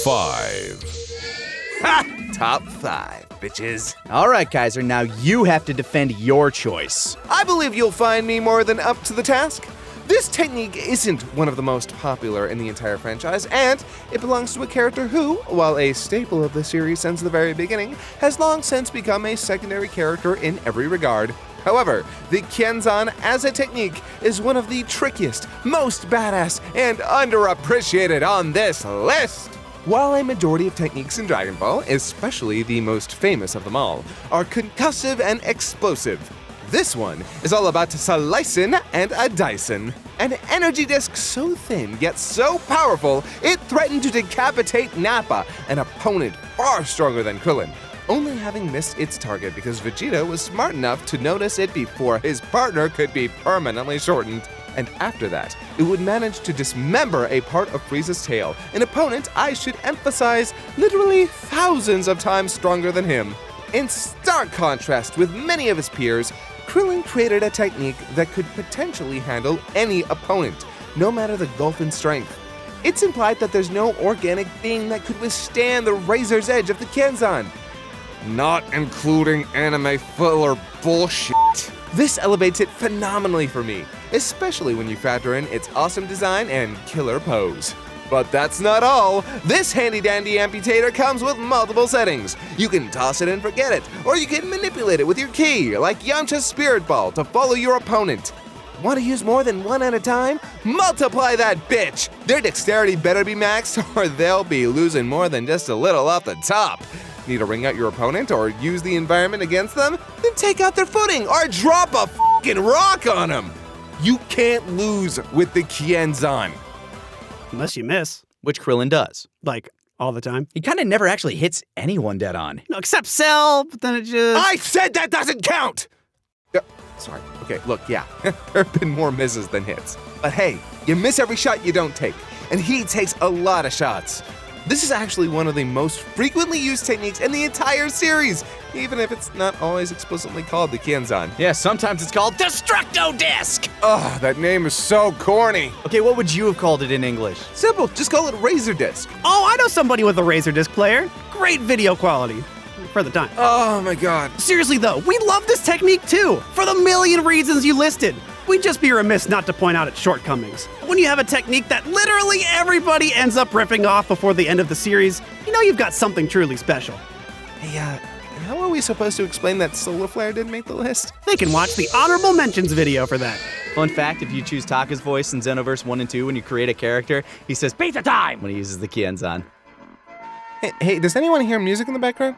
5. Ha! Top 5, bitches. All right, Kaiser, now you have to defend your choice. I believe you'll find me more than up to the task. This technique isn't one of the most popular in the entire franchise, and it belongs to a character who, while a staple of the series since the very beginning, has long since become a secondary character in every regard. However, the Kenzan as a technique is one of the trickiest, most badass, and underappreciated on this list. While a majority of techniques in Dragon Ball, especially the most famous of them all, are concussive and explosive, this one is all about slicing and a dicing. An energy disc so thin yet so powerful, it threatened to decapitate Nappa, an opponent far stronger than Krillin, only having missed its target because Vegeta was smart enough to notice it before his partner could be permanently shortened. And after that, it would manage to dismember a part of Frieza's tail, an opponent, I should emphasize, literally thousands of times stronger than him. In stark contrast with many of his peers, Krillin created a technique that could potentially handle any opponent, no matter the gulf in strength. It's implied that there's no organic being that could withstand the razor's edge of the Kenzan. Not including anime filler bullshit. This elevates it phenomenally for me, especially when you factor in its awesome design and killer pose. But that's not all. This handy-dandy amputator comes with multiple settings. You can toss it and forget it, or you can manipulate it with your ki, like Yamcha's Spirit Ball, to follow your opponent. Want to use more than one at a time? Multiply that bitch! Their dexterity better be maxed, or they'll be losing more than just a little off the top. Need to ring out your opponent or use the environment against them? Then take out their footing or drop a fucking rock on them! You can't lose with the Kenzan. Unless you miss. Which Krillin does. Like, all the time. He kind of never actually hits anyone dead on. No, except Cell, but then it just... I said that doesn't count! Sorry. Okay, look, yeah. There have been more misses than hits. But hey, you miss every shot you don't take. And he takes a lot of shots. This is actually one of the most frequently used techniques in the entire series, even if it's not always explicitly called the Kenzan. Yeah, sometimes it's called Destructo Disc! Ugh, that name is so corny. Okay, what would you have called it in English? Simple, just call it Razor Disc. Oh, I know somebody with a Laserdisc player. Great video quality. For the time. Oh my god. Seriously though, we love this technique too, for the million reasons you listed. We'd just be remiss not to point out its shortcomings. When you have a technique that literally everybody ends up ripping off before the end of the series, you know you've got something truly special. Hey, how are we supposed to explain that Solar Flare didn't make the list? They can watch the honorable mentions video for that. Fun fact, if you choose Taka's voice in Xenoverse 1 and 2 when you create a character, he says, "Pizza time!" when he uses the Kenzan. Hey, does anyone hear music in the background?